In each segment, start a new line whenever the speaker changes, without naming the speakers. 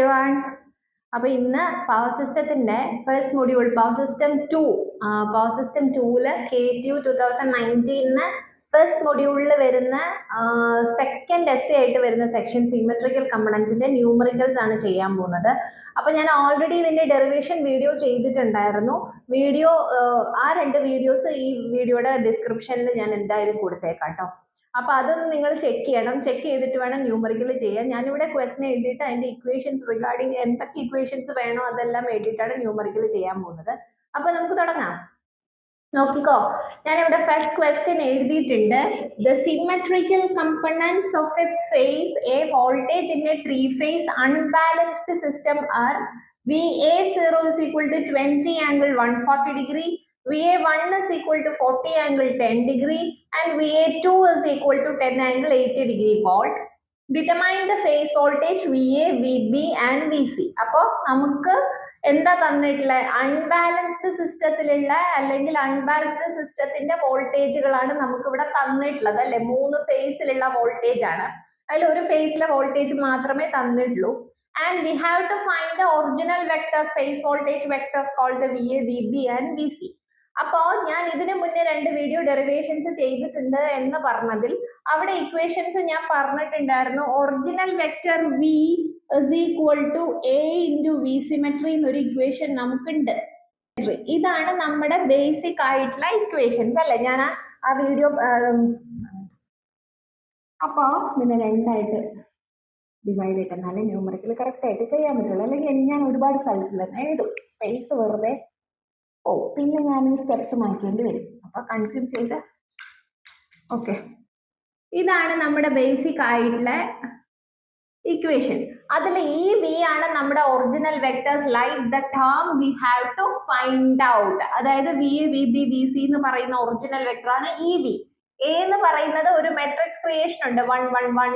everyone. അപ്പോൾ ഇന്ന് power സിസ്റ്റത്തിന്റെ first module power system 2 KTU 2019 first മൊഡ്യൂളിൽ വരുന്ന സെക്കൻഡ് എസ്സേ ആയിട്ട് വരുന്ന സെക്ഷൻ സിമെട്രിക്കൽ കമ്പണൻസിന്റെ ന്യൂമറിക്കൽസ് ആണ് ചെയ്യാൻ പോകുന്നത്. അപ്പോൾ ഞാൻ ഓൾറെഡി ഇതിന്റെ ഡെറിവേഷൻ വീഡിയോ ചെയ്തിട്ടുണ്ടായിരുന്നു. വീഡിയോ ആ 2 വീഡിയോസ് ഈ വീഡിയോയുടെ ഡിസ്ക്രിപ്ഷനിൽ ഞാൻ എന്തായാലും കൊടുത്തേക്കാം കേട്ടോ. അപ്പോൾ അതൊന്ന് നിങ്ങൾ ചെക്ക് ചെയ്യണം. ചെക്ക് ചെയ്തിട്ട് വേണം ന്യൂമറിക്കൽ ചെയ്യാൻ. ഞാനിവിടെ ക്വസ്റ്റൻ എഴുതിയിട്ട് അതിന്റെ ഇക്വേഷൻസ് റിഗാർഡിങ് എന്തൊക്കെ ഇക്വേഷൻസ് വേണോ അതെല്ലാം എഴുതിയിട്ടാണ് ന്യൂമറിക്കൽ ചെയ്യാൻ പോകുന്നത്. അപ്പോൾ നമുക്ക് തുടങ്ങാം. നോക്കിക്കോ, ഞാനിവിടെ ഫസ്റ്റ് ക്വസ്റ്റ്യൻ എഴുതിയിട്ടുണ്ട്. The symmetrical components of a phase a voltage in a 3-phase unbalanced system are VA0 is equal to 20 angle 140 degree, VA1 is equal to 40 angle 10 degree and VA2 is equal to 10 angle 80 degree volt. Determine the phase voltage VA, VB and VC. അപ്പോൾ നമുക്ക് എന്താ തന്നിട്ടുള്ള unbalanced സിസ്റ്റത്തിലുള്ള അല്ലെങ്കിൽ unbalanced സിസ്റ്റത്തിന്റെ വോൾട്ടേജുകളാണ് നമുക്ക് ഇവിടെ തന്നിട്ടുള്ളത് അല്ലെ. 3 ഫേസിലുള്ള വോൾട്ടേജ് ആണ്. അതിൽ ഒരു ഫേസിലെ വോൾട്ടേജ് മാത്രമേ തന്നിട്ടുള്ളൂ. And we have to find the original vectors, phase voltage vectors called the VA, VB and VC. അപ്പോൾ ഞാൻ ഇതിനു മുന്നേ 2 വീഡിയോ ഡെറിവേഷൻസ് ചെയ്തിട്ടുണ്ട് എന്ന് പറഞ്ഞതിൽ അവിടെ ഇക്വേഷൻസ് ഞാൻ പറഞ്ഞിട്ടുണ്ടായിരുന്നു. Original vector V is equal to A into V symmetry എന്നൊരു ഇക്വേഷൻ നമുക്കുണ്ട്. ഇതാണ് നമ്മുടെ ബേസിക് ആയിട്ടുള്ള ഇക്വേഷൻസ് അല്ലെ. ഞാൻ ആ വീഡിയോ അപ്പോൾ പിന്നെ 2 ഡിവൈഡ് ചെയ്തിട്ട് എന്നാലേ ന്യൂമറിക്കൽ കറക്റ്റ് ആയിട്ട് ചെയ്യാൻ പറ്റുള്ളൂ. അല്ലെങ്കിൽ ഞാൻ ഒരുപാട് സ്ഥലത്തിൽ തന്നെ എഴുതും, സ്പേസ് വെറുതെ പിന്നെ ഞാൻ ഈ സ്റ്റെപ്സ് മാറ്റേണ്ടി വരും. അപ്പൊ കൺസ്യൂം ചെയ്ത് ഓക്കെ, ഇതാണ് നമ്മുടെ ബേസിക് ആയിട്ടുള്ള ഇക്വേഷൻ. അതിൽ ഈ V ആണ് നമ്മുടെ original vectors. Like the term we have to find out. അതായത് VA, VB, VC എന്ന് പറയുന്ന ഒറിജിനൽ വെക്ടർ ആണ് ഈ V. A എന്ന് പറയുന്നത് ഒരു മെട്രിക്സ് ക്രിയേഷൻ ഉണ്ട്. 1 1 1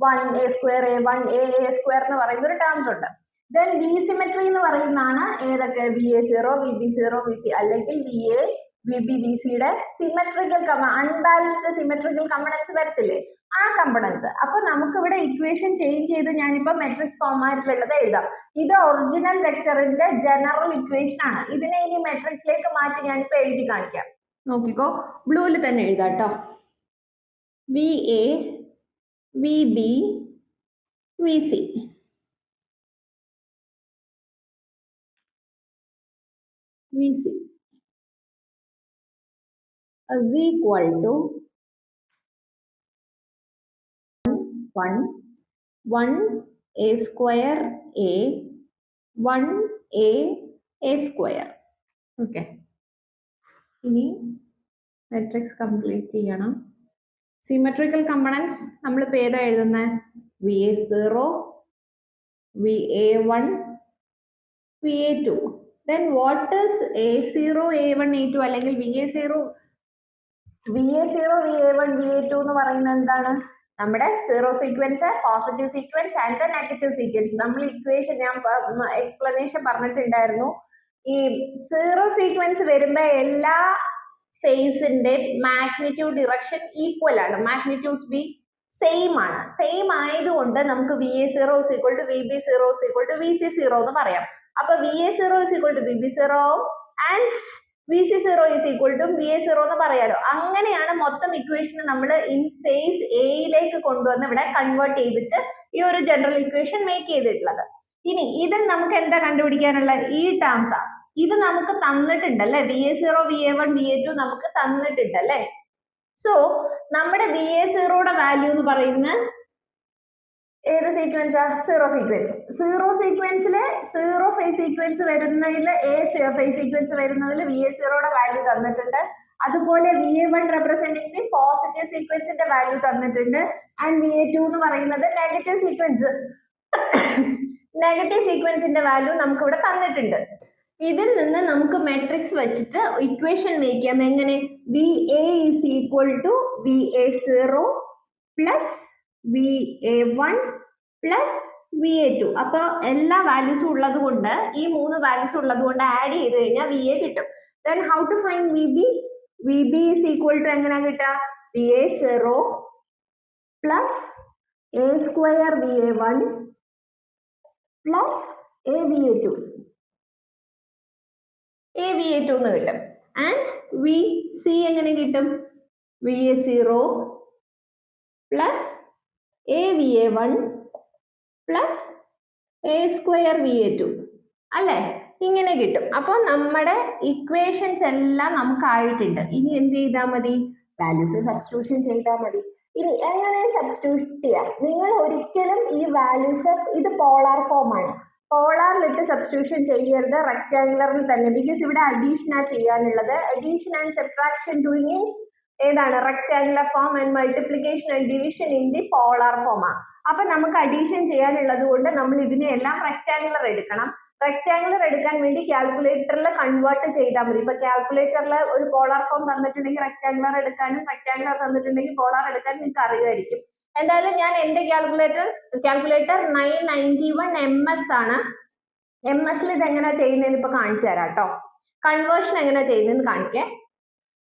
1 A square A1 A square എന്ന് പറയുന്ന ഒരു ടേംസ് ഉണ്ട്. ദെൻ V സിമെട്രി എന്ന് പറയുന്നതാണ് ഏതൊക്കെ VA0, VB0, VC അല്ലെങ്കിൽ VA, VB, VCയുടെ സിമെട്രിക്കൽ അൺബാലൻസ്ഡ് സിമെട്രിക്കൽ കമ്പണൻസ് വരത്തില്ലേ, ആ കമ്പണൻസ്. അപ്പൊ നമുക്ക് ഇവിടെ ഇക്വേഷൻ ചേഞ്ച് ചെയ്ത് ഞാനിപ്പോ മെട്രിക്സ് ഫോമാറ്റിലുള്ളത് എഴുതാം. ഇത് ഒറിജിനൽ വെക്ടറിന്റെ ജനറൽ ഇക്വേഷൻ ആണ്. ഇതിനെ ഇനി മെട്രിക്സിലേക്ക് മാറ്റി ഞാനിപ്പോ എഴുതി കാണിക്കാം. നോക്കിക്കോ, ബ്ലൂവിൽ തന്നെ എഴുതാം കേട്ടോ. VA, VB, VC. VC is equal to 1 A square A 1 A square. Okay, ഇനി മാട്രിക്സ് കംപ്ലീറ്റ് ചെയ്യണം. സിമെട്രിക്കൽ കമ്പണൻസ് നമ്മൾ ഇപ്പോൾ ഏതാ എഴുതുന്നത്? VA0, VA1, VA2. Then what is A0, A1, A2 അല്ലെങ്കിൽ VA0, VA1, VA2 എന്ന് പറയുന്നത് എന്താണ്? നമ്മുടെ zero sequence, positive sequence and negative sequence. നമ്മൾ ഇക്വേഷൻ ഞാൻ എക്സ്പ്ലനേഷൻ പറഞ്ഞിട്ടുണ്ടായിരുന്നു. ഈ സീറോ സീക്വൻസ് വരുമ്പോ എല്ലാ ഫേസിന്റെ മാഗ്നിറ്റ്യൂഡ് ഡിറക്ഷൻ ഈക്വൽ ആണ്. മാഗ്നിറ്റ്യൂഡ് ബി സെയിം ആണ്. സെയിം ആയതുകൊണ്ട് നമുക്ക് VA0 is equal to VB0 is equal to VC0 എന്ന് പറയാം. അപ്പൊ VA0 is equal to VB0 and VC0 is equal to VA0 എന്ന് പറയാലോ. അങ്ങനെയാണ് മൊത്തം ഇക്വേഷൻ നമ്മൾ ഇൻ ഫേസ് എയിലേക്ക് കൊണ്ടുവന്ന് ഇവിടെ കൺവേർട്ട് ചെയ്തിട്ട് ഈ ഒരു ജനറൽ ഇക്വേഷൻ മേക്ക് ചെയ്തിട്ടുള്ളത്. ഇനി ഇതിൽ നമുക്ക് എന്താ കണ്ടുപിടിക്കാനുള്ള? ഈ ടേംസ് ആ. ഇത് നമുക്ക് തന്നിട്ടുണ്ടല്ലേ, VA0, VA1, VA2 നമുക്ക് തന്നിട്ടുണ്ടല്ലേ. സോ നമ്മുടെ VA0യുടെ വാല്യൂ എന്ന് പറയുന്ന ഏത് സീക്വൻസാ? Zero sequence. സീറോ സീക്വൻസില് സീറോ ഫേസ് സീക്വൻസ് വരുന്നതിൽ ഫേസ് സീക്വൻസ് വരുന്നതിൽ VA0യുടെ വാല്യൂ തന്നിട്ടുണ്ട്. അതുപോലെ VA1 റെപ്രസെന്റിംഗ് പോസിറ്റീവ് സീക്വൻസിന്റെ വാല്യൂ തന്നിട്ടുണ്ട്. ആൻഡ് VA2 എന്ന് പറയുന്നത് നെഗറ്റീവ് സീക്വൻസ്. നെഗറ്റീവ് സീക്വൻസിന്റെ വാല്യൂ നമുക്ക് ഇവിടെ തന്നിട്ടുണ്ട്. ഇതിൽ നിന്ന് നമുക്ക് മാട്രിക്സ് വെച്ചിട്ട് ഇക്വേഷൻ മേക്ക് ചെയ്യാം. എങ്ങനെ? VA is equal to VA0 plus VA1 plus VA2. അപ്പൊ എല്ലാ വാല്യൂസും ഉള്ളത് കൊണ്ട്, ഈ 3 വാല്യൂസ് ഉള്ളത് കൊണ്ട് ആഡ് ചെയ്ത് കഴിഞ്ഞാൽ VA കിട്ടും. Then how to find VB? VB is equal to എങ്ങനെ കിട്ടുക? VA0 plus A square VA1 plus AVA2 എന്ന് കിട്ടും. ആൻഡ് VC എങ്ങനെ കിട്ടും? VA0 plus AVA1 plus A² VA2 അല്ലേ? ഇങ്ങനെ കിട്ടും. അപ്പോൾ നമ്മുടെ ഇക്വേഷൻസ് എല്ലാം നമുക്കായിട്ടുണ്ട്. ഇനി എന്ത് ചെയ്താൽ മതി? വാല്യൂസ് സബ്സ്റ്റിറ്റ്യൂഷൻ ചെയ്താൽ മതി. ഇനി എങ്ങനെ സബ്സ്റ്റിറ്റ്യൂട്ട് ചെയ്യാം? നിങ്ങൾ ഒരിക്കലും ഈ വാല്യൂസ്, ഇത് പോളാർ ഫോം ആണ്, പോളാറിലിട്ട് സബ്സ്റ്റിറ്റ്യൂഷൻ ചെയ്യരുത്, റെക്ടാങ്കുലറിൽ തന്നെ. ബിക്കോസ് ഇവിടെ അഡീഷൻ ആ ചെയ്യാനുള്ളത്. അഡീഷൻ ആൻഡ് സബ്ട്രാക്ഷൻ ഡൂയിങ് ഏതാണ്? Rectangular form. And multiplication and division in the polar form ആണ്. അപ്പൊ നമുക്ക് അഡീഷൻ ചെയ്യാനുള്ളത് കൊണ്ട് നമ്മൾ ഇതിനെല്ലാം റെക്ടാങ്കുലർ എടുക്കണം. റെക്ടാങ്കുലർ എടുക്കാൻ വേണ്ടി കാൽക്കുലേറ്ററിൽ കൺവേർട്ട് ചെയ്താൽ മതി. ഇപ്പൊ കാൽക്കുലേറ്ററിൽ ഒരു പോളാർ ഫോം തന്നിട്ടുണ്ടെങ്കിൽ റെക്ടാങ്കുലർ എടുക്കാനും, റെക്ടാങ്കുലർ തന്നിട്ടുണ്ടെങ്കിൽ പോളാർ എടുക്കാനും നിങ്ങൾക്ക് അറിയുമായിരിക്കും. എന്തായാലും ഞാൻ എന്റെ കാൽക്കുലേറ്റർ 991 MS ആണ്. MS ഇത് എങ്ങനെയാ ചെയ്യുന്നതെന്ന് ഇപ്പൊ കാണിച്ചു തരാം കേട്ടോ. കൺവേർഷൻ എങ്ങനെയാ ചെയ്യുന്നതെന്ന് കാണിക്കേ.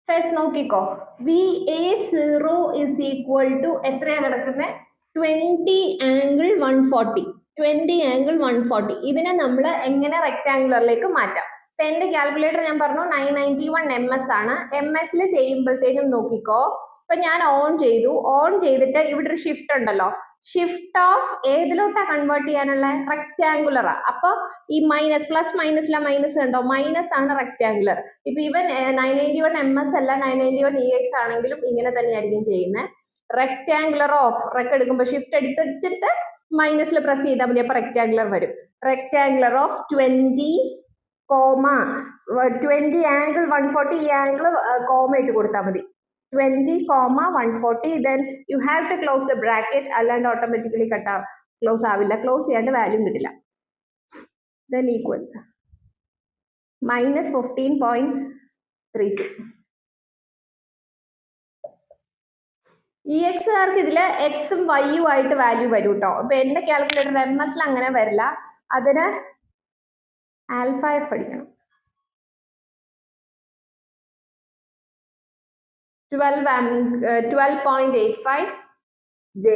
ഫസ്റ്റ് നോക്കിക്കോ. VA0 ഇസ് ഈക്വൽ ടു എത്രയാ കിടക്കുന്നത്? 20 ആംഗിൾ 140. 20 ആംഗിൾ 140. ഇതിനെ നമ്മൾ എങ്ങനെ റെക്ടാങ്കുലറിലേക്ക് മാറ്റാം? ഇപ്പൊ എന്റെ കാൽക്കുലേറ്റർ ഞാൻ പറഞ്ഞു 991 MS ആണ്. MS ചെയ്യുമ്പോഴത്തേനും നോക്കിക്കോ. ഇപ്പൊ ഞാൻ ഓൺ ചെയ്തു. ഓൺ ചെയ്തിട്ട് ഇവിടെ ഒരു ഷിഫ്റ്റ് ഉണ്ടല്ലോ. ഷിഫ്റ്റ് ഓഫ് ഏതിലോട്ടാ കൺവേർട്ട് ചെയ്യാനുള്ള? റെക്ടാങ്കുലറാ. അപ്പൊ ഈ മൈനസ്, പ്ലസ് മൈനസിലെ മൈനസ് ഉണ്ടോ? മൈനസ് ആണ് റെക്ടാങ്കുലർ. ഇപ്പൊ ഇവൻ 991 MS അല്ല, 991 EX ആണെങ്കിലും ഇങ്ങനെ തന്നെയായിരിക്കും ചെയ്യുന്നത്. റെക്ടാങ്കുലർ ഓഫ് റെക്ക് എടുക്കുമ്പോൾ ഷിഫ്റ്റ് എടുത്തിട്ട് മൈനസിൽ പ്രസ് ചെയ്താൽ മതി. അപ്പൊ റെക്ടാങ്കുലർ വരും. Rectangular of 20 angle 140. ഈ ആംഗിൾ കോമ ഇട്ട് കൊടുത്താൽ മതി. 20, 140. then you have to close the bracket. അല്ലാണ്ട് ഓട്ടോമാറ്റിക്കലി ക്ലോസ് ആവില്ല. ക്ലോസ് ചെയ്യാണ്ട് വാല്യൂ കിട്ടില്ല. then equal -15.32. EX കാർക്ക് ഇതില് എക്സും വൈയും ആയിട്ട് വാല്യൂ വരും കേട്ടോ. ഇപ്പൊ എന്റെ കാൽക്കുലേറ്റർ MS അങ്ങനെ വരില്ല. അതിന് ആൽഫ എഫ് അടിക്കണം. 12.85 J.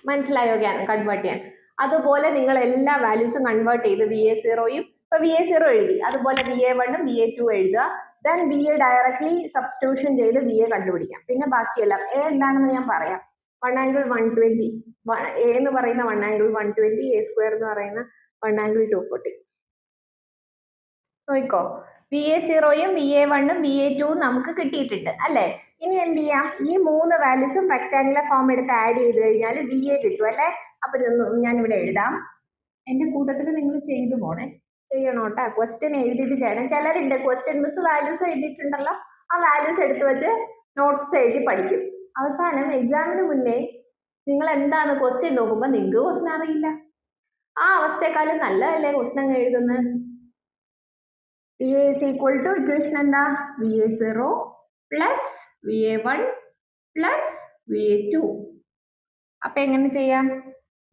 മനസ്സിലായോ? കൺവേർട്ട് ചെയ്യാൻ. അതുപോലെ നിങ്ങൾ എല്ലാ വാല്യൂസും കൺവേർട്ട് ചെയ്ത് VA0യും ഇപ്പൊ VA0 എഴുതി, അതുപോലെ VA1ഉം VA2 എഴുതുക. ദെൻ VA ഡയറക്ട്ലി സബ്സ്റ്റിറ്റ്യൂഷൻ ചെയ്ത് VA കണ്ടുപിടിക്കാം. പിന്നെ ബാക്കിയെല്ലാം A എന്താണെന്ന് ഞാൻ പറയാം. 1 ആംഗിൾ 120. A എന്ന് പറയുന്ന 1 ആംഗിൾ 120, A² എന്ന് പറയുന്ന 1 ആംഗിൾ 240. നോക്കോ, VA0യും VA1ഉം VA2ഉം നമുക്ക് കിട്ടിയിട്ടുണ്ട് അല്ലേ? ഇനി എന്ത് ചെയ്യാം? ഈ 3 വാല്യൂസും റെക്ടാങ്കുലർ ഫോം എടുത്ത് ആഡ് ചെയ്ത് കഴിഞ്ഞാൽ VA കിട്ടും അല്ലേ? അപ്പൊ ഞാൻ ഇവിടെ എഴുതാം. എന്റെ കൂട്ടത്തിൽ നിങ്ങൾ ചെയ്തു പോണേ, ചെയ്യണോട്ടാ. ക്വസ്റ്റ്യൻ എഴുതിയിട്ട് ചെയ്യണം. ചിലരുണ്ട് ക്വസ്റ്റ്യൻ മിസ് വാല്യൂസ് എഴുതിയിട്ടുണ്ടല്ലോ, ആ വാല്യൂസ് എടുത്ത് വെച്ച് നോട്ട്സ് എഴുതി പഠിക്കും. അവസാനം എക്സാമിന് മുന്നേ നിങ്ങൾ എന്താണ് ക്വസ്റ്റ്യൻ നോക്കുമ്പോൾ നിങ്ങൾക്ക് ക്വസ്റ്റ്യൻ അറിയില്ല. ആ അവസ്ഥയെക്കാളും നല്ലതല്ലേ ക്വസ്റ്റ്യൻ അങ്ങ് എഴുതുന്നത്. VA is equal to equation എന്താ? VA0 plus VA1 plus VA2. അപ്പൊ എങ്ങനെ ചെയ്യാം?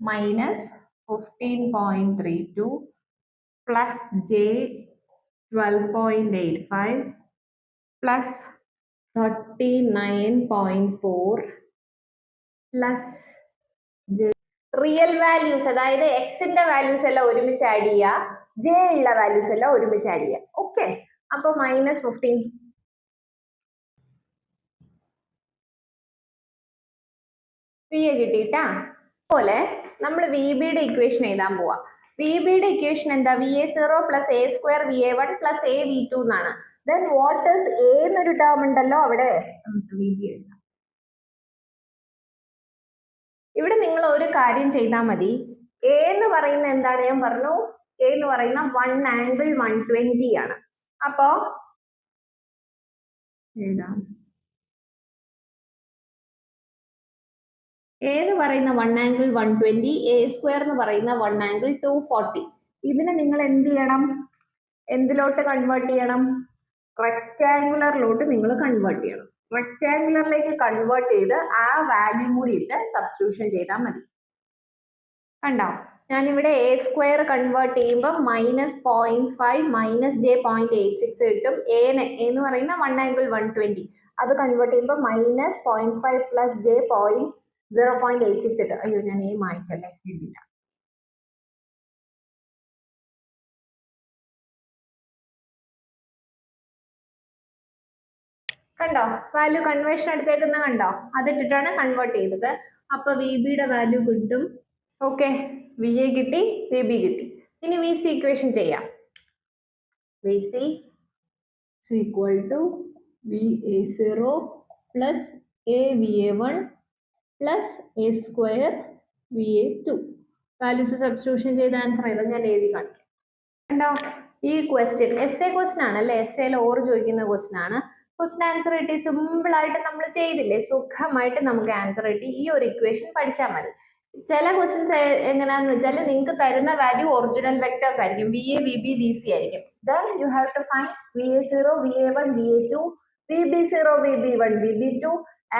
-15.32 plus J 12.85 plus 39.4 plus J. Real values, അതായത് എക്സിന്റെ വാല്യൂസ് എല്ലാം ഒരുമിച്ച് ആഡ് ചെയ്യുക, J ഉള്ള വാല്യൂസ് എല്ലാം ഒരുമിച്ച് ആഡ് ചെയ്യുക. ഓക്കെ, അപ്പൊ -15 VA കിട്ടിയിട്ടാ. അതുപോലെ നമ്മൾ VBയുടെ ഇക്വേഷൻ എഴുതാൻ പോവാ. VBയുടെ ഇക്വേഷൻ എന്താ? VA0 plus A² VA1 plus A V2 എന്നാണ്. ദെൻ വാട്ട് ഈസ് A എന്നൊരു ടേം ഉണ്ടല്ലോ അവിടെ. VB എഴുതാം. ഇവിടെ നിങ്ങൾ ഒരു കാര്യം ചെയ്താൽ മതി. A എന്ന് പറയുന്ന എന്താണ്? ഞാൻ പറഞ്ഞു A എന്ന് പറയുന്ന 1 ആംഗിൾ 120 ആണ്. അപ്പോ എഴുതാം. A എന്ന് പറയുന്ന 1 ആംഗിൾ 120, A² എന്ന് പറയുന്ന 1 ആംഗിൾ 240. ഇതിനെ നിങ്ങൾ എന്ത് ചെയ്യണം? എന്തിലോട്ട് കൺവേർട്ട് ചെയ്യണം? റെക്ടാങ്കുലറിലോട്ട് നിങ്ങൾ കൺവേർട്ട് ചെയ്യണം. റെക്ടാങ്കുലറിലേക്ക് കൺവേർട്ട് ചെയ്ത് ആ വാല്യൂ കൂടി ഇട്ട് സബ്സ്റ്റിറ്റ്യൂഷൻ ചെയ്താൽ മതി. കണ്ടോ? ഞാനിവിടെ എ സ്ക്വയർ കൺവേർട്ട് ചെയ്യുമ്പോൾ -0.5 -j.86 കിട്ടും. എന്ന് പറയുന്ന 1 ആംഗിൾ 120, അത് കൺവേർട്ട് ചെയ്യുമ്പോൾ -0.5 + j.0.86 കിട്ടും. അയ്യോ, ഞാൻ എ മായിച്ചല്ലേ, എഴുതില്ല. കണ്ടോ, വാല്യൂ കൺവേർഷൻ എടുത്തേക്കുന്ന കണ്ടോ, അതിട്ടിട്ടാണ് കൺവേർട്ട് ചെയ്തത്. അപ്പൊ വി ബിയുടെ വാല്യൂ കിട്ടും. ഓക്കെ, വി എ കിട്ടി, വി ബി കിട്ടി. ഇനി വി സി ഇക്വേഷൻ ചെയ്യാം. V C equal to V A 0 plus A V A 1 plus A square V A 2. Values substitution ചെയ്ത് ആൻസർ ചെയ്താൽ ഞാൻ എഴുതി കാണിക്കാം. കണ്ടോ, ഈ ക്വസ്റ്റ്യൻ എസ് എ ക്വസ്റ്റ്യൻ ആണ് അല്ലേ, എസ് എയിൽ ഓർ ചോദിക്കുന്ന ക്വസ്റ്റ്യൻ ആണ്. ക്വസ്റ്റ്യൻ ആൻസർ കിട്ടി, സിമ്പിൾ ആയിട്ട് നമ്മൾ ചെയ്തില്ലേ, സുഖമായിട്ട് നമുക്ക് ആൻസർ കിട്ടി. ഈ ഒരു ഇക്വേഷൻ പഠിച്ചാൽ മതി. ചില ക്വസ്റ്റ്യൻസ് എങ്ങനെയാന്ന് വെച്ചാൽ നിങ്ങൾക്ക് തരുന്ന വാല്യൂ ഒറിജിനൽ വെക്ടേഴ്സ് ആയിരിക്കും, V A V B V C ആയിരിക്കും. Then you have to find V A 0 V A 1 V A 2 V B 0 V B 1 V B 2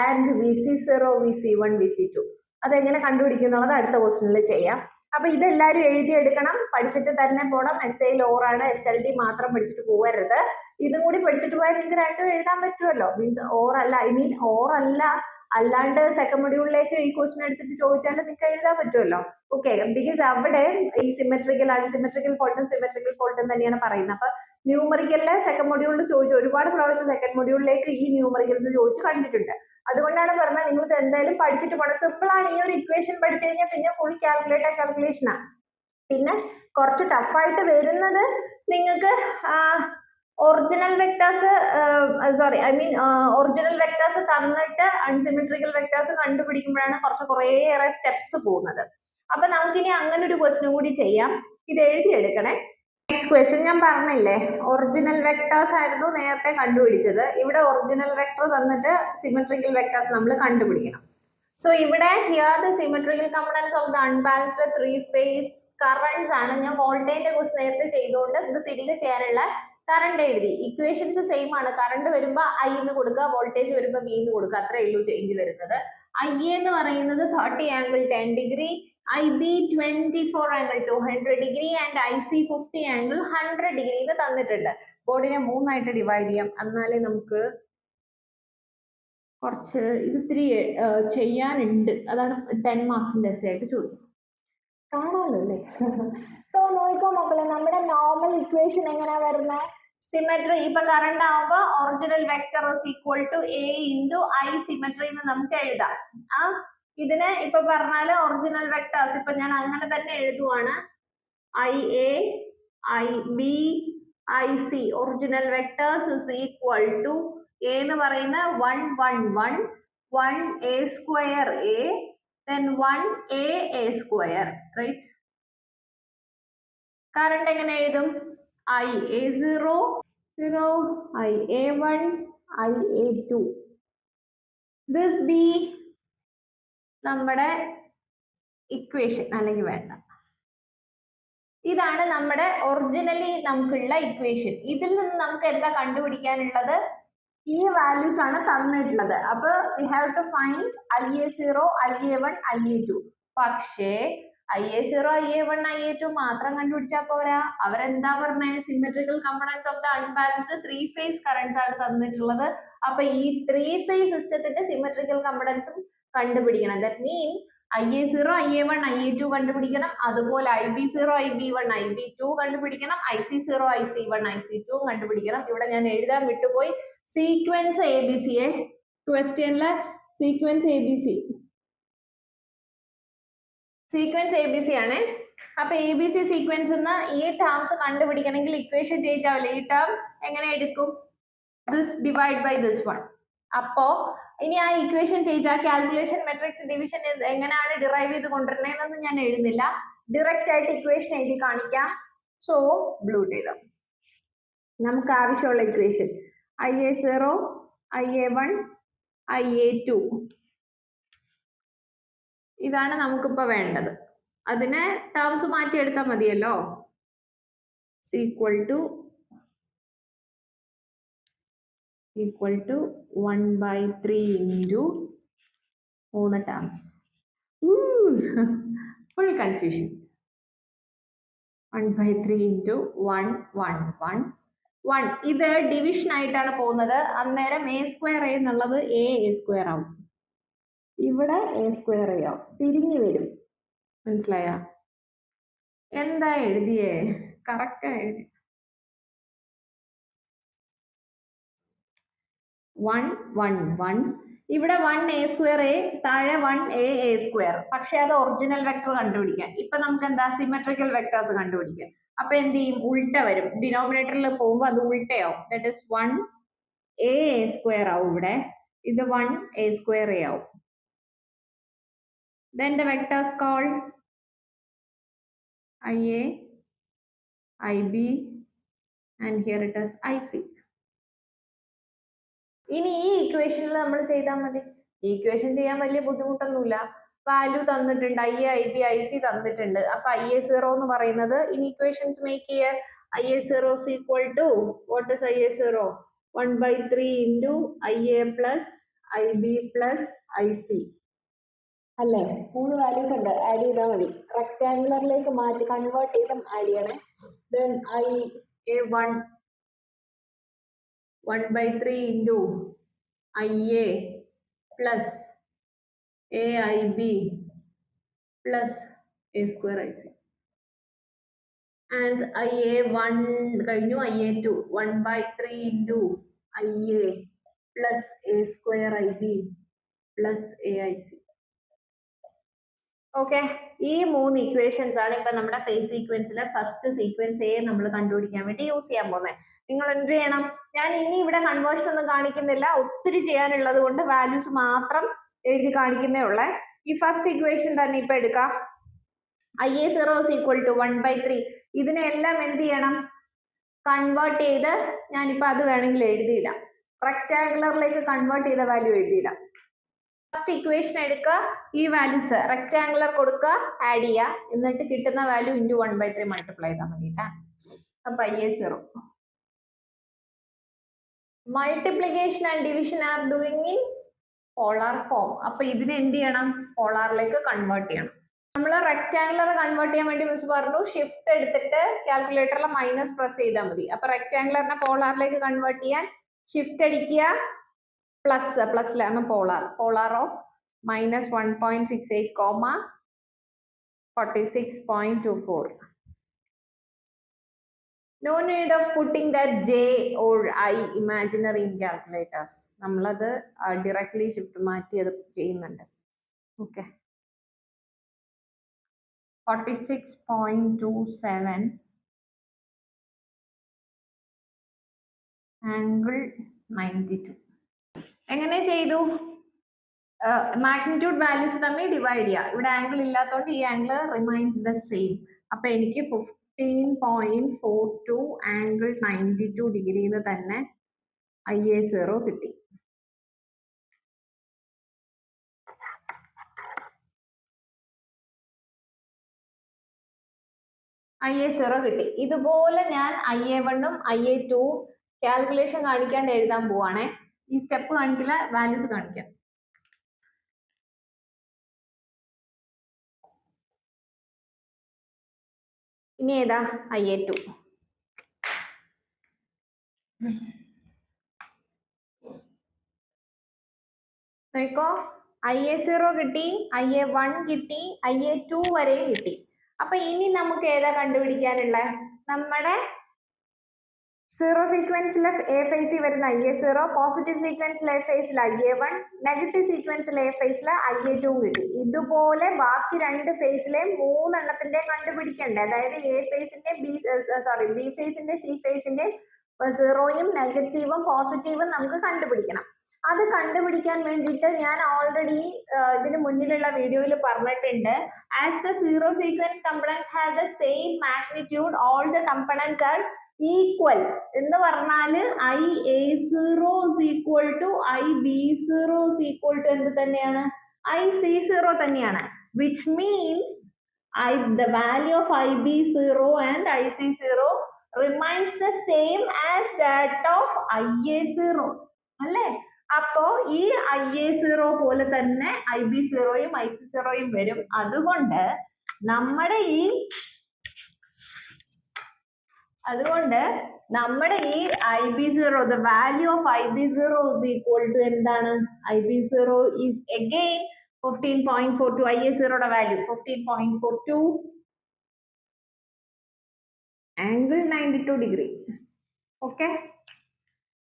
and V C 0 V C 1 V C 2. അതെങ്ങനെ കണ്ടുപിടിക്കുന്നുള്ളത് അടുത്ത ക്വസ്റ്റ്യനിൽ ചെയ്യാം. അപ്പൊ ഇതെല്ലാരും എഴുതിയെടുക്കണം, പഠിച്ചിട്ട് തന്നെ പോകണം. എസ് ഐ ലോറാണ്, എസ് എൽ ഡി മാത്രം പഠിച്ചിട്ട് പോകരുത്. ഇതും കൂടി പഠിച്ചിട്ട് പോയാൽ നിങ്ങൾക്ക് രണ്ടും എഴുതാൻ പറ്റുമല്ലോ. മീൻസ് ഓർ അല്ല, ഐ മീൻ ഓർ അല്ല, അല്ലാണ്ട് സെക്കൻഡ് മൊഡ്യൂളിലേക്ക് ഈ ക്വസ്റ്റ്യൻ എടുത്തിട്ട് ചോദിച്ചാൽ നിങ്ങൾക്ക് എഴുതാൻ പറ്റുമല്ലോ. ഓക്കെ, ബിക്കോസ് അവിടെ ഈ സിമെട്രിക്കൽ അൺസിമെട്രിക്കൽ ഫോൾട്ടും സിമെട്രിക്കൽ ഫോൾട്ടും തന്നെയാണ് പറയുന്നത്. അപ്പൊ ന്യൂമറിക്കലിലെ സെക്കൻഡ് മൊഡ്യൂളിൽ ചോദിച്ചു ഒരുപാട് പ്രാവശ്യം സെക്കൻഡ് മൊഡ്യൂളിലേക്ക് ഈ ന്യൂമറിക്കൽസ് ചോദിച്ചു കണ്ടിട്ടുണ്ട്. അതുകൊണ്ടാണ് പറഞ്ഞത് നിങ്ങൾ എന്തായാലും പഠിച്ചിട്ട് പോകണം. സിമ്പിൾ ആണ്. ഈ ഒരു ഇക്വേഷൻ പഠിച്ചു കഴിഞ്ഞാൽ പിന്നെ ഫുൾ കാൽക്കുലേഷനാണ്. പിന്നെ കുറച്ച് ടഫായിട്ട് വരുന്നത് നിങ്ങൾക്ക് ഒറിജിനൽ വെക്ടേഴ്സ് ഒറിജിനൽ വെക്ടേഴ്സ് തന്നിട്ട് അൺസിമെട്രിക്കൽ വെക്ടേഴ്സ് കണ്ടുപിടിക്കുമ്പോഴാണ് കുറേയേറെ സ്റ്റെപ്സ് പോകുന്നത്. അപ്പൊ നമുക്കിനി അങ്ങനെ ഒരു ക്വസ്റ്റ്യൻ കൂടി ചെയ്യാം. ഇത് എഴുതിയെടുക്കണേ. നെക്സ്റ്റ് ക്വസ്റ്റ്യൻ ഞാൻ പറഞ്ഞില്ലേ, ഒറിജിനൽ വെക്ടേഴ്സ് ആയിരുന്നു നേരത്തെ കണ്ടുപിടിച്ചത്. ഇവിടെ ഒറിജിനൽ വെക്ടർ തന്നിട്ട് സിമെട്രിക്കൽ വെക്ടേഴ്സ് നമ്മൾ കണ്ടുപിടിക്കണം. സോ ഇവിടെ here the symmetrical components of the unbalanced 3 phase currents ആണ്. ഞാൻ വോൾട്ടേജിന്റെ ക്വസ്റ്റ്യൻ നേരത്തെ ചെയ്തുകൊണ്ട് ഇത് തിരികെ ചെയ്യാനുള്ള കറണ്ട് എഴുതി. ഇക്വേഷൻസ് സെയിം ആണ്. കറണ്ട് വരുമ്പോ ഐ എന്ന് കൊടുക്കുക, വോൾട്ടേജ് വരുമ്പോ വി എന്ന് കൊടുക്കുക, അത്രേ ഉള്ളൂ ചേഞ്ച് വരുന്നത്. ഐ എന്ന് പറയുന്നത് 30 angle 10 degree, I B 24 angle 200 degree and I C 50 angle 100 degree എന്ന് തന്നിട്ടുണ്ട്. ബോർഡിനെ 3 ആയിട്ട് ഡിവൈഡ് ചെയ്യാം, എന്നാലേ നമുക്ക് കുറച്ച് ഇത് ഇത്തിരി ചെയ്യാനുണ്ട്. അതാണ് 10 മാർക്സിന്റെ എസ് ആയിട്ട് ചോദിക്കും. കാണാമല്ലോ അല്ലേ? സോ നോക്കോ മക്കളെ, നമ്മുടെ നോർമൽ ഇക്വേഷൻ എങ്ങനെയാ വരുന്നത്? സിമെട്രി ഇപ്പൊ കറണ്ട് ആവുമ്പോ original vector is equal to A into I symmetry എന്ന് നമുക്ക് എഴുതാം. ഇതിന് ഇപ്പൊ പറഞ്ഞാല് ഒറിജിനൽ വെക്ടേഴ്സ് ഇപ്പൊ ഞാൻ അങ്ങനെ തന്നെ എഴുതുവാണ്. I A I B I C original vectors is equal to A എന്ന് പറയുന്ന 1 1 1 1 A square A then 1 a square, right? Current എങ്ങനെ എഴുതും? I a0 0 I a1 I a2. this be നമ്മുടെ ഇക്വേഷൻ, അല്ലെങ്കിൽ വേണ്ട, ഇതാണ് നമ്മുടെ ഒറിജിനലി നമുക്കുള്ള ഇക്വേഷൻ. ഇതിൽ നിന്ന് നമുക്ക് എന്താ കണ്ടുപിടിക്കാനുള്ളത്? ഈ വാല്യൂസ് ആണ് തന്നിട്ടുള്ളത്. അപ്പൊ we have to find I A 0 I A 1 I A 2. പക്ഷേ I A 0 I A 1 I A 2 മാത്രം കണ്ടുപിടിച്ചാൽ പോരാ. അവരെന്താ പറഞ്ഞത്? Symmetrical components of the unbalanced 3 phase currents ആണ് തന്നിട്ടുള്ളത്. അപ്പൊ ഈ 3 phase സിസ്റ്റത്തിന്റെ സിമെട്രിക്കൽ കമ്പോണൻസും കണ്ടുപിടിക്കണം. That mean I A 0 I A 1 I A 2 കണ്ടുപിടിക്കണം. അതുപോലെ I B 0 I B 1 I B 2 കണ്ടുപിടിക്കണം. I C 0 I C 1 I C 2 കണ്ടുപിടിക്കണം. ഇവിടെ ഞാൻ എഴുതാൻ വിട്ടുപോയി സീക്വൻസ് എ ബി സി. ക്വസ്റ്റ്യനിലെ sequence A B C, sequence A B C ആണ്. അപ്പൊ എ ബി സി സീക്വൻസ് എന്ന് ഈ ടേംസ് കണ്ടുപിടിക്കണമെങ്കിൽ ഇക്വേഷൻ ചേഞ്ച് ആവില്ല. ഈ ടേം എങ്ങനെ എടുക്കും? This divide by this one. അപ്പോ ഇനി ആ ഇക്വേഷൻ ചേഞ്ച്, ആ കാൽക്കുലേഷൻ മെട്രിക്സ് ഡിവിഷൻ എങ്ങനെയാണ് ഡിറൈവ് ചെയ്ത് കൊണ്ടുവരുന്നതെന്നൊന്നും ഞാൻ എഴുതുന്നില്ല. ഡയറക്റ്റ് ആയിട്ട് ഇക്വേഷൻ എഴുതി കാണിക്കാം. സോ ബ്ലൂ ചെയ്താൽ നമുക്ക് ആവശ്യമുള്ള equation I A 0 I A 1 I A 2 ഇതാണ് നമുക്കിപ്പോ വേണ്ടത്. അതിനെ ടേംസ് മാറ്റിയെടുത്താൽ മതിയല്ലോ. Equal to 1/3 into 3 terms. Full confusion. 1/3 into 1 1 1 1. ഇത് ഡിവിഷൻ ആയിട്ടാണ് പോകുന്നത്. അന്നേരം a സ്ക്വയർ a എന്നുള്ളത് a സ്ക്വയർ ആവും. ഇവിടെ a സ്ക്വയർ a ആവും. തിരിഞ്ഞു വരും. മനസ്സിലായ? എന്താ എഴുതിയേ? കറക്റ്റ് എഴുതി. 1 1 1. ഇവിടെ 1 a സ്ക്വയർ a, താഴെ 1 a സ്ക്വയർ. പക്ഷെ അത് ഒറിജിനൽ വെക്ടർ കണ്ടുപിടിക്കാൻ ഇപ്പൊ നമുക്ക് എന്താ സിമെട്രിക്കൽ വെക്ടേഴ്സ് കണ്ടുപിടിക്കാം. അപ്പൊ എന്ത് ചെയ്യും? ഉൾട്ട വരും. ഡിനോമിനേറ്ററിൽ പോകുമ്പോൾ അത് ഉൾട്ടയാവും. ദാറ്റ് ഇസ് 1 a സ്ക്വയർ ആവും. ഇവിടെ ഇത് 1 a സ്ക്വയർ a ആവും. Then the vectors called IA, IB, and here it is IC. ഇനി ഈ ഇക്വേഷനിൽ നമ്മൾ ചെയ്താൽ മതി. ഈ ഇക്വേഷൻ ചെയ്യാൻ വലിയ ബുദ്ധിമുട്ടൊന്നുമില്ല. വാല്യൂ തന്നിട്ടുണ്ട്, IB IC തന്നിട്ടുണ്ട്. അപ്പൊ IA0 എന്ന് പറയുന്നത് ഇനി ഇക്വേഷൻസ് മേക്ക് ചെയ്യുക. IA0 is equal to, what is IA0? 1/3 into IA plus IB plus IC. അല്ലേ? 3 വാല്യൂസ് ഉണ്ട്. ആഡ് ചെയ്താൽ മതി. റെക്ടാങ്കുലറിലേക്ക് മാറ്റി കൺവേർട്ട് ചെയ്ത് ആഡ് ചെയ്യണേ. Then IA1 1/3 into IA plus AIB plus A square IC. And IA1 കഴിഞ്ഞു. IA2 1/3 into IA plus A square IB plus AIC. Okay, ഈ 3 equations ആണ് ഇപ്പൊ നമ്മുടെ ഫേസ് സീക്വൻസിലെ ഫസ്റ്റ് സീക്വൻസ് എ നമ്മൾ കണ്ടുപിടിക്കാൻ വേണ്ടി യൂസ് ചെയ്യാൻ പോകുന്നത്. നിങ്ങൾ എന്ത് ചെയ്യണം? ഞാൻ ഇനി ഇവിടെ കൺവേർഷൻ ഒന്നും കാണിക്കുന്നില്ല, ഒത്തിരി ചെയ്യാനുള്ളത് കൊണ്ട് വാല്യൂസ് മാത്രം എഴുതി കാണിക്കുന്നേ ഉള്ളേ. ഈ ഫസ്റ്റ് ഇക്വേഷൻ തന്നെ ഇപ്പൊ എടുക്കാം. IA0 is equal to 1/3. ഇതിനെല്ലാം എന്ത് ചെയ്യണം? കൺവേർട്ട് ചെയ്ത് ഞാനിപ്പോ അത് വേണമെങ്കിൽ എഴുതിയിടാം. റെക്ടാങ്കുലറിലേക്ക് കൺവേർട്ട് ചെയ്ത വാല്യൂ എഴുതിയിടാം. ഫസ്റ്റ് ഇക്വേഷൻ എടുക്കുക, ഈ വാല്യൂസ് റെക്ടാങ്കുലർ കൊടുക്കുക, ആഡ് ചെയ്യുക, എന്നിട്ട് കിട്ടുന്ന വാല്യൂ ഇൻറ്റു 1/3 മൾട്ടിപ്ലൈ ചെയ്താൽ മതി. അപ്പൊ IA0 multiplication and division are doing in polar form. അപ്പൊ ഇതിനെ എന്ത് ചെയ്യണം? പോളാറിലേക്ക് കൺവേർട്ട് ചെയ്യണം. നമ്മൾ റെക്ടാങ്കുലർ കൺവേർട്ട് ചെയ്യാൻ വേണ്ടി മിസ് പറഞ്ഞു ഷിഫ്റ്റ് എടുത്തിട്ട് കാൽക്കുലേറ്ററിൽ മൈനസ് പ്രസ് ചെയ്താൽ മതി. അപ്പൊ റെക്ടാങ്കുലറിനെ പോളാറിലേക്ക് കൺവേർട്ട് ചെയ്യാൻ ഷിഫ്റ്റ് അടിക്കുക, പ്ലസിലാണ് polar of -1.68, 46.24. No need of putting that J or I imaginary in calculators. നമ്മളത് directly ഷിഫ്റ്റ് മാറ്റി അത് ചെയ്യുന്നുണ്ട്. Okay, 46.27 angle 92. എങ്ങനെ ചെയ്തു? മാഗ്നിറ്റ്യൂഡ് വാല്യൂസ് തമ്മിൽ ഡിവൈഡ് ചെയ്യുക. ഇവിടെ ആംഗിൾ ഇല്ലാത്തതുകൊണ്ട് ഈ ആംഗിൾ റിമൈൻസ് ദ സെയിം. അപ്പൊ എനിക്ക് 15.42 ആംഗിൾ 92 ഡിഗ്രിയിൽ തന്നെ IA0 കിട്ടി. IA0 കിട്ടി. ഇതുപോലെ ഞാൻ IA1ഉം IA2ഉം കാൽക്കുലേഷൻ കാണിക്കാണ്ട് എഴുതാൻ പോവാണേ. ഈ സ്റ്റെപ്പ് കാണിക്കില്ല, വാല്യൂസ് കാണിക്കാം. ഇനി ഏതാ? IA2. നോക്കോ, IA0 കിട്ടി, IA1 കിട്ടി, IA2 വരെയും കിട്ടി. അപ്പൊ ഇനി നമുക്ക് ഏതാ കണ്ടുപിടിക്കാനുള്ള? നമ്മുടെ സീറോ സീക്വൻസിൽ എ ഫേസിൽ വരുന്ന IA0, പോസിറ്റീവ് സീക്വൻസിൽ എ ഫേസിൽ IA1, നെഗറ്റീവ് സീക്വൻസിൽ എ ഫേസിൽ IA2 കിട്ടി. ഇതുപോലെ ബാക്കി 2 ഫേസിലെ 3 എണ്ണത്തിന്റെ കണ്ടുപിടിക്കണ്ടേ. അതായത് എ ഫേസിന്റെ ബി ഫേസിന്റെ സി ഫേസിന്റെ സീറോയും നെഗറ്റീവും പോസിറ്റീവും നമുക്ക് കണ്ടുപിടിക്കണം. അത് കണ്ടുപിടിക്കാൻ വേണ്ടിയിട്ട് ഞാൻ ഓൾറെഡി ഇതിന് മുന്നിലുള്ള വീഡിയോയിൽ പറഞ്ഞിട്ടുണ്ട്. As the zero sequence components have the same magnitude, all the components are equal എന്ന് പറഞ്ഞാല് IA0 is equal to IB0 is equal to എന്ത് തന്നെയാണ്? IC0 തന്നെയാണ്. which means the value of IB0 and IC0 remains the same as that of IA0 അല്ലേ? അപ്പോ ഈ IA0 പോലെ തന്നെ IB0യും IC0യും വരും. അതുകൊണ്ട് നമ്മുടെ ഈ അതുകൊണ്ട് നമ്മുടെ ഈ IB0, the value of IB0 is equal to എന്താണ്? IB0 is again 15.42. IA0 value 15.42 angle 92 degree. Okay,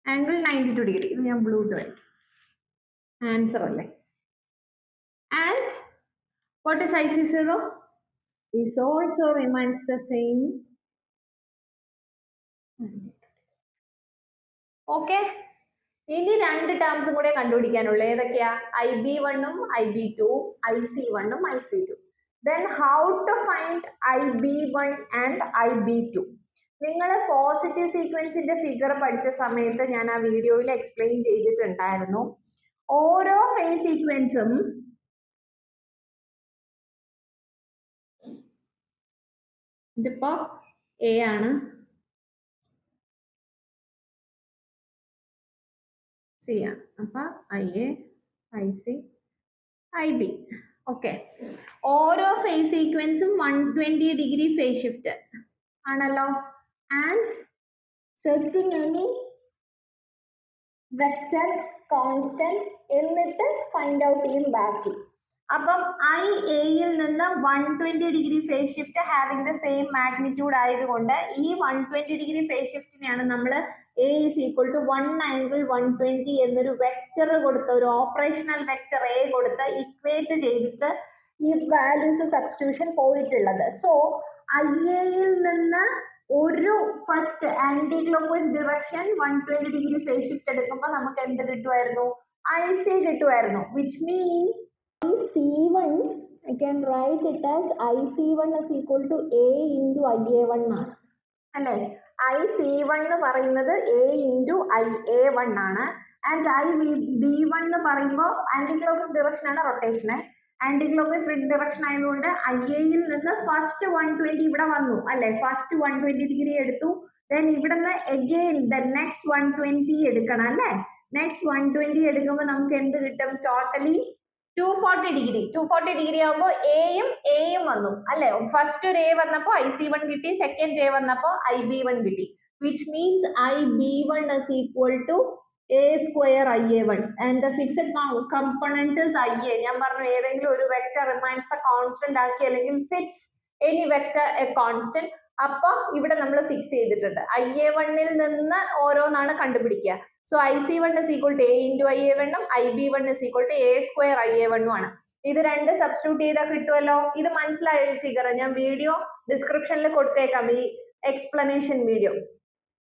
angle 92 degree. ഇത് ഞാൻ ബ്ലൂ ടു ആൻസർ അല്ലേ? And what is IC0? This also remains the same. Okay, ഇനി രണ്ട് ടേംസും കൂടെ കണ്ടുപിടിക്കാനുള്ളൂ. ഏതൊക്കെയാ? IB1ഉം IB2ഉം IC1ഉം IC2. Then how to find IB1 and IB2? നിങ്ങൾ positive സീക്വൻസിന്റെ figure പഠിച്ച സമയത്ത് ഞാൻ ആ വീഡിയോയിൽ എക്സ്പ്ലെയിൻ ചെയ്തിട്ടുണ്ടായിരുന്നു. ഓരോ ഫേസ് സീക്വൻസും ഇതിപ്പോ A ആണ്, C ആണ്. അപ്പൊ IA, IC, IB. ഓക്കെ, ഓരോ ഫേസ് സീക്വൻസും 120 ഡിഗ്രി ഫേസ് ഷിഫ്റ്റ് ആണല്ലോ. And setting any vector constant എന്നിട്ട് ഫൈൻഡ് ഔട്ട് ചെയ്യും ബാക്കി. അപ്പം IA-യിൽ നിന്ന് 120 degree phase shift having the same magnitude ആയതുകൊണ്ട് ഈ 120 ഡിഗ്രി ഫേസ് ഷിഫ്റ്റിനെയാണ് നമ്മൾ A is equal to 1 angle 120 എന്നൊരു വെക്റ്റർ കൊടുത്ത്, ഒരു ഓപ്പറേഷണൽ വെക്റ്റർ A കൊടുത്ത് ഇക്വേറ്റ് ചെയ്തിട്ട് ഈ വാല്യൂസ് സബ്സ്റ്റിറ്റ്യൂഷൻ പോയിട്ടുള്ളത്. സോ IA-യിൽ നിന്ന് ഒരു first anti clockwise direction 120 degree phase shift എടുക്കുമ്പോൾ നമുക്ക് എന്ത് കിട്ടുമായിരുന്നു? IC കിട്ടുമായിരുന്നു. Which mean IC1, I can write it as IC1 is equal to A into IA1 ആണ് അല്ലേ? IC1 എന്ന് പറയുന്നത് A into IA1 ആണ്. ആൻഡ് IB1 എന്ന് പറയുമ്പോൾ ആന്റി ക്ലോക്ക്വൈസ് ഡിറക്ഷൻ ആണ്, റൊട്ടേഷൻ. ആന്റി ക്ലോക്ക്വൈസ് ഡിറക്ഷൻ ആയതുകൊണ്ട് IA-യിൽ നിന്ന് ഫസ്റ്റ് 120 ഇവിടെ വന്നു അല്ലെ? ഫസ്റ്റ് 120 ഡിഗ്രി എടുത്തു. ദെൻ ഇവിടെ നിന്ന് അഗെയിൻ ദ നെക്സ്റ്റ് 120 എടുക്കണം അല്ലെ? നെക്സ്റ്റ് 120 എടുക്കുമ്പോൾ നമുക്ക് എന്ത് കിട്ടും? Totally 240 degree. 240 ഡിഗ്രി ആകുമ്പോൾ എയും വന്നു അല്ലെ? ഫസ്റ്റ് ഒരു A വന്നപ്പോൾ IC1 കിട്ടി, സെക്കൻഡ് A വന്നപ്പോൾ IB1 കിട്ടി. Which means IB1 is equal to A square IA1 and the fixed component is IA. ഞാൻ പറഞ്ഞു ഏതെങ്കിലും ഒരു വെക്റ്റർ റിമൈൻസ് ദ കോൺസ്റ്റന്റ് ആക്കി, അല്ലെങ്കിൽ fix any vector A constant. അപ്പൊ ഇവിടെ നമ്മൾ ഫിക്സ് ചെയ്തിട്ടുണ്ട്. IA1-ൽ നിന്ന് ഓരോന്നാണ് കണ്ടുപിടിക്കുക. So IC1 is equal to A into IA1 ഉം IB1 is equal to A square IA1 ഉം ആണ്. ഇത് രണ്ട് സബ്സ്റ്റിറ്റ്യൂട്ട് ചെയ്താൽ കിട്ടുമല്ലോ. ഇത് മനസ്സിലായ ഫിഗർ ഞാൻ വീഡിയോ ഡിസ്ക്രിപ്ഷനിൽ കൊടുത്തേക്കാം, ഈ എക്സ്പ്ലനേഷൻ വീഡിയോ.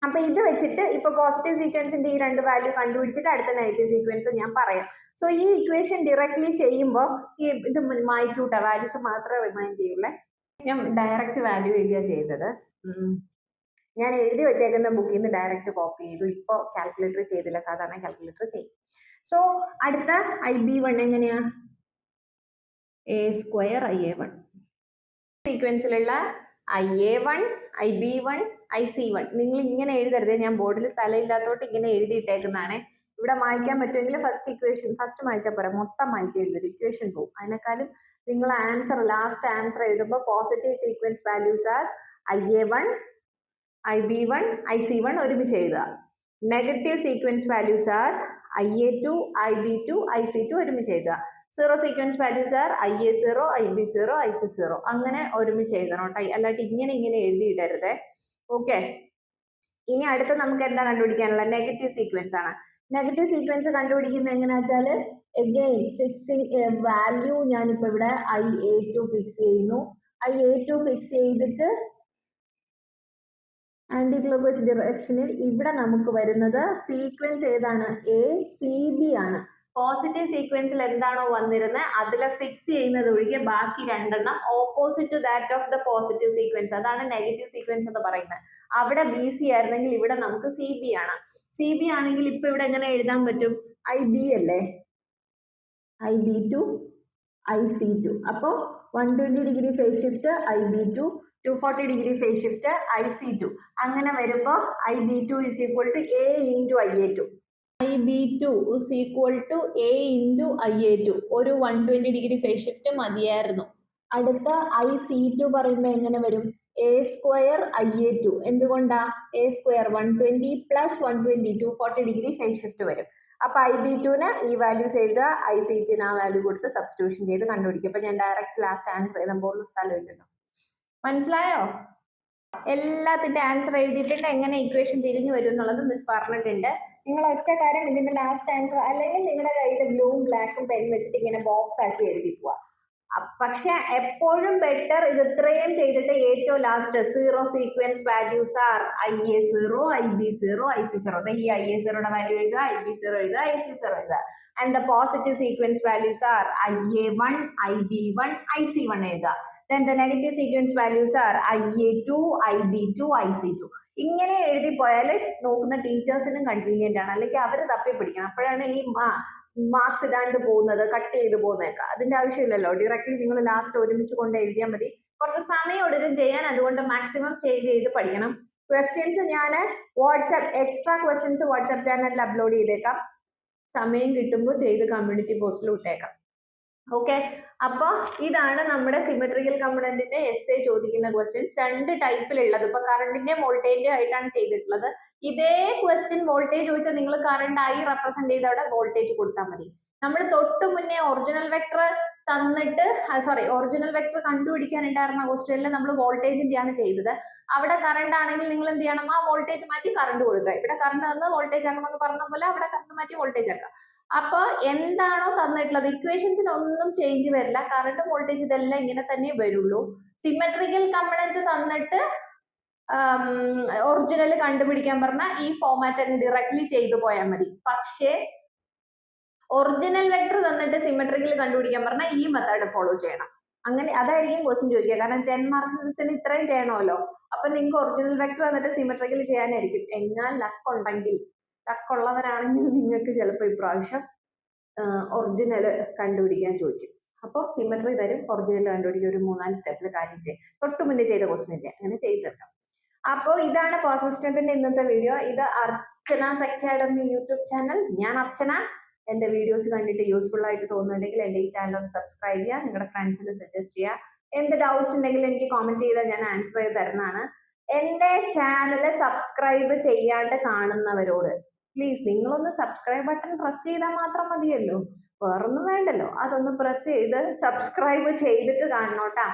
അപ്പൊ ഇത് വെച്ചിട്ട് ഇപ്പൊ പോസിറ്റീവ് സീക്വൻസിന്റെ ഈ രണ്ട് വാല്യൂ കണ്ടുപിടിച്ചിട്ട് അടുത്ത നെഗറ്റീവ് സീക്വൻസ് ഞാൻ പറയാം. സോ ഈ ഇക്വേഷൻ ഡയറക്ട്ലി ചെയ്യുമ്പോൾ ഈ ഇത് മാറ്റിട്ട വാല്യൂസ് മാത്രമേ റിമൈൻഡ് ചെയ്യുള്ളേ. ഞാൻ ഡയറക്റ്റ് വാല്യൂ എഴുതിയാ ചെയ്തത്. ഞാൻ എഴുതി വെച്ചേക്കുന്ന ബുക്കിൽ നിന്ന് ഡയറക്റ്റ് കോപ്പി ചെയ്തു. ഇപ്പോൾ കാൽക്കുലേറ്റർ ചെയ്തില്ല, സാധാരണ കാൽക്കുലേറ്റർ ചെയ്യും. സോ അടുത്ത IB1 എങ്ങനെയാ? A square IA1. സീക്വൻസിലുള്ള IA1, IB1, IC1 നിങ്ങൾ ഇങ്ങനെ എഴുതരുത്. ഞാൻ ബോർഡിൽ സ്ഥലം ഇല്ലാത്തോട്ട് ഇങ്ങനെ എഴുതിയിട്ടേക്കുന്നതാണ്. ഇവിടെ മായ്ക്കാൻ പറ്റുമെങ്കിൽ ഫസ്റ്റ് ഇക്വേഷൻ ഫസ്റ്റ് മായ്ച്ചാൽ പോരാ, മൊത്തം മാറ്റി എഴുതൊരു ഇക്വേഷൻ പോകും. അതിനേക്കാളും നിങ്ങൾ ആൻസർ ലാസ്റ്റ് ആൻസർ എഴുതുമ്പോൾ positive sequence values R IA1, IB1, IC1 ഒരുമിച്ച് എഴുതുക. Negative sequence values R IA2, IB2, IC2 ഒരുമിച്ച് എഴുതുക. Zero sequence values R IA0, IB0, IC0 അങ്ങനെ ഒരുമിച്ച് എഴുതണം കേട്ടോ. അല്ലാണ്ട് ഇങ്ങനെ എഴുതിയിടരുത്. ഓക്കെ, ഇനി അടുത്ത നമുക്ക് എന്താ കണ്ടുപിടിക്കാനുള്ള? നെഗറ്റീവ് സീക്വൻസ് ആണ്. നെഗറ്റീവ് സീക്വൻസ് കണ്ടുപിടിക്കുന്നത് എങ്ങനെയാ വെച്ചാൽ അഗെയിൻ ഫിക്സിങ് വാല്യൂ ഞാനിപ്പോ ഇവിടെ IA2 ഫിക്സ് ചെയ്യുന്നു. IA2 ഫിക്സ് ചെയ്തിട്ട് ആന്റി ക്ലോക്ക്വൈസ് ഡിറക്ഷനിൽ ഇവിടെ നമുക്ക് വരുന്നത് സീക്വൻസ് ഏതാണ്? ACB ആണ്. പോസിറ്റീവ് സീക്വൻസിൽ എന്താണോ വന്നിരുന്നത് അതിലെ ഫിക്സ് ചെയ്യുന്നത് ഒഴികെ ബാക്കി രണ്ടെണ്ണം opposite to that of the positive sequence, അതാണ് നെഗറ്റീവ് സീക്വൻസ് എന്ന് പറയുന്നത്. അവിടെ BC ആയിരുന്നെങ്കിൽ ഇവിടെ നമുക്ക് CB ആണ്. CB ആണെങ്കിൽ ഇപ്പൊ ഇവിടെ എങ്ങനെ എഴുതാൻ പറ്റും? IB അല്ലേ? IB2, IC2. അപ്പോ 120 degree phase shift IB2, 240 degree phase shift IC2. അങ്ങനെ വരുമ്പോൾ IB2 is equal to A into IA2. IB2 is equal to A into IA2. ഒരു 120 ഡിഗ്രി ഫേസ് ഷിഫ്റ്റ് മതിയായിരുന്നു. അടുത്ത IC2 പറയുമ്പോൾ എങ്ങനെ വരും? A square IA2. എന്തുകൊണ്ടാ? A square 120 plus 120 240 degree phase shift വരും. അപ്പൊ IB2ന് ഈ വാല്യൂസ് എഴുതുക, IC2ന് ആ വാല്യൂ കൊടുത്ത് സബ്സ്റ്റിറ്റ്യൂഷൻ ചെയ്ത് കണ്ടുപിടിക്കുക. അപ്പൊ ഞാൻ ഡയറക്റ്റ് ലാസ്റ്റ് ആൻസർ എഴുതുമ്പോൾ സ്ഥലം ഇല്ലല്ലോ. മനസ്സിലായോ? എല്ലാത്തിന്റെ ആൻസർ എഴുതിയിട്ടുണ്ട്, എങ്ങനെ ഇക്വേഷൻ തിരിഞ്ഞു വരും എന്നുള്ളത് മിസ് പറഞ്ഞിട്ടുണ്ട്. നിങ്ങൾ ഒറ്റ കാര്യം ഇതിന്റെ ലാസ്റ്റ് ആൻസർ അല്ലെങ്കിൽ നിങ്ങളുടെ കയ്യിൽ ബ്ലൂവും ബ്ലാക്കും പെൻ വെച്ചിട്ട് ഇങ്ങനെ ബോക്സ് ആക്കി എഴുതി പോവാ. പക്ഷെ എപ്പോഴും ബെറ്റർ ഇത് ഇത്രയും ചെയ്തിട്ട് ഏറ്റവും last zero sequence values R IA0, IB0, IC0. ഈ IA0യുടെ വാല്യൂ എഴുതുക, IB0 എഴുതുക, IC0 എഴുതുക. And the positive sequence values R IA1, IB1, IC1 എഴുതുക. Then the negative sequence values are IA2, IB2, IC2. ഇങ്ങനെ എഴുതി പോയാൽ നോക്കുന്ന ടീച്ചേഴ്സിനും കൺവീനിയന്റ് ആണ്, അല്ലെങ്കിൽ അവർ തപ്പി പിടിക്കണം. അപ്പോഴാണ് ഈ മാർക്സ് ഇടാണ്ട് പോകുന്നത്, കട്ട് ചെയ്ത് പോകുന്നതൊക്കെ. അതിന്റെ ആവശ്യമില്ലല്ലോ, ഡയറക്റ്റ്ലി നിങ്ങൾ ലാസ്റ്റ് ഒരുമിച്ച് കൊണ്ട് എഴുതിയാൽ മതി. കുറച്ച് സമയം എടുക്കും ചെയ്യാൻ, അതുകൊണ്ട് മാക്സിമം ചെയ്ത് പഠിക്കണം. ക്വസ്റ്റ്യൻസ് ഞാൻ വാട്സ്ആപ്പ് എക്സ്ട്രാ ക്വസ്റ്റ്യൻസ് വാട്സ്ആപ്പ് ചാനലിൽ അപ്ലോഡ് ചെയ്തേക്കാം. സമയം കിട്ടുമ്പോൾ ചെയ്ത് കമ്മ്യൂണിറ്റി പോസ്റ്റിൽ ഇട്ടേക്കാം. ഓക്കെ, അപ്പൊ ഇതാണ് നമ്മുടെ സിമെട്രിക്കൽ കമ്പണന്റിന്റെ എസ്സേ ചോദിക്കുന്ന ക്വസ്റ്റ്യൻസ്. രണ്ട് ടൈപ്പിലുള്ളത്. ഇപ്പൊ കറണ്ടിന്റെ വോൾട്ടേജ് ആയിട്ടാണ് ചെയ്തിട്ടുള്ളത്. ഇതേ ക്വസ്റ്റ്യൻ വോൾട്ടേജ് ചോദിച്ചാൽ നിങ്ങൾ കറണ്ട് ആയി റെപ്രസെന്റ് ചെയ്ത് അവിടെ വോൾട്ടേജ് കൊടുത്താൽ മതി. നമ്മൾ തൊട്ട് മുന്നേ ഒറിജിനൽ വെക്ടർ തന്നിട്ട് ഒറിജിനൽ വെക്ടർ കണ്ടുപിടിക്കാനുണ്ടായിരുന്ന ക്വസ്റ്റ്യനിൽ നമ്മൾ വോൾട്ടേജിന്റെയാണ് ചെയ്തത്. അവിടെ കറണ്ട് ആണെങ്കിൽ നിങ്ങൾ എന്ത് ചെയ്യണം? ആ വോൾട്ടേജ് മാറ്റി കറണ്ട് കൊടുക്കുക. ഇവിടെ കറണ്ട് തന്ന് വോൾട്ടേജ് ആക്കണമെന്ന് പറഞ്ഞ പോലെ അവിടെ കറണ്ട് മാറ്റി വോൾട്ടേജ് ആക്കുക. അപ്പൊ എന്താണോ തന്നിട്ടുള്ളത് ഇക്വേഷൻസിന് ഒന്നും ചേഞ്ച് വരില്ല. കറണ്ട് വോൾട്ടേജ് ഇതെല്ലാം ഇങ്ങനെ തന്നെ വരുള്ളൂ. സിമെട്രിക്കൽ കമ്പണന്റ് തന്നിട്ട് ഒറിജിനൽ കണ്ടുപിടിക്കാൻ പറഞ്ഞാൽ ഈ ഫോമാറ്റ് അങ്ങ് ഡയറക്ട്ലി ചെയ്തു പോയാൽ മതി. പക്ഷേ ഒറിജിനൽ വെക്ടർ തന്നിട്ട് സിമെട്രിക്കൽ കണ്ടുപിടിക്കാൻ പറഞ്ഞാൽ ഈ മെത്തേഡ് ഫോളോ ചെയ്യണം. അങ്ങനെ അതായിരിക്കും ക്വസ്റ്റ്യൻ ചോദിക്കുക. കാരണം 10 മാർക്സിന് ഇത്രയും ചെയ്യണമല്ലോ. അപ്പൊ നിങ്ങൾക്ക് ഒറിജിനൽ വെക്ടർ തന്നിട്ട് സിമെട്രിക്കൽ ചെയ്യാനായിരിക്കും. എന്നാൽ ലക്കുള്ളവരാണെങ്കിൽ നിങ്ങൾക്ക് ചിലപ്പോൾ ഇപ്രാവശ്യം ഒറിജിനൽ കണ്ടുപിടിക്കാൻ ചോദിക്കും. അപ്പോൾ സിമെട്രി തരും, ഒറിജിനൽ കണ്ടുപിടിക്കുക. ഒരു 3-4 സ്റ്റെപ്പിൽ കാര്യം ചെയ്യും. തൊട്ട് മുന്നേ ചെയ്ത ക്വസ്റ്റ്യൻ ഇല്ല, അങ്ങനെ ചെയ്ത് തീർക്കാം. അപ്പോൾ ഇതാണ് പവർ സിസ്റ്റത്തിന്റെ ഇന്നത്തെ വീഡിയോ. ഇത് അർച്ചനാസ് അക്കാഡമി യൂട്യൂബ് ചാനൽ. ഞാൻ അർച്ചന. എന്റെ വീഡിയോസ് കണ്ടിട്ട് യൂസ്ഫുൾ ആയിട്ട് തോന്നുന്നുണ്ടെങ്കിൽ എന്റെ ഈ ചാനൽ ഒന്ന് സബ്സ്ക്രൈബ് ചെയ്യുക, നിങ്ങളുടെ ഫ്രണ്ട്സിന് സജസ്റ്റ് ചെയ്യുക. എന്ത് ഡൗട്ട്സ് ഉണ്ടെങ്കിൽ എനിക്ക് കോമെന്റ് ചെയ്താൽ ഞാൻ ആൻസർ ചെയ്ത് തരുന്നതാണ്. എന്റെ ചാനൽ സബ്സ്ക്രൈബ് ചെയ്യാണ്ട് കാണുന്നവരോട് പ്ലീസ് നിങ്ങളൊന്ന് സബ്സ്ക്രൈബ് ബട്ടൺ പ്രസ് ചെയ്താൽ മാത്രം മതിയല്ലോ, വേറൊന്നും വേണ്ടല്ലോ. അതൊന്ന് പ്രസ് ചെയ്ത് സബ്സ്ക്രൈബ് ചെയ്തിട്ട് കാണണോട്ടാ.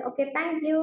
Okay, thank you.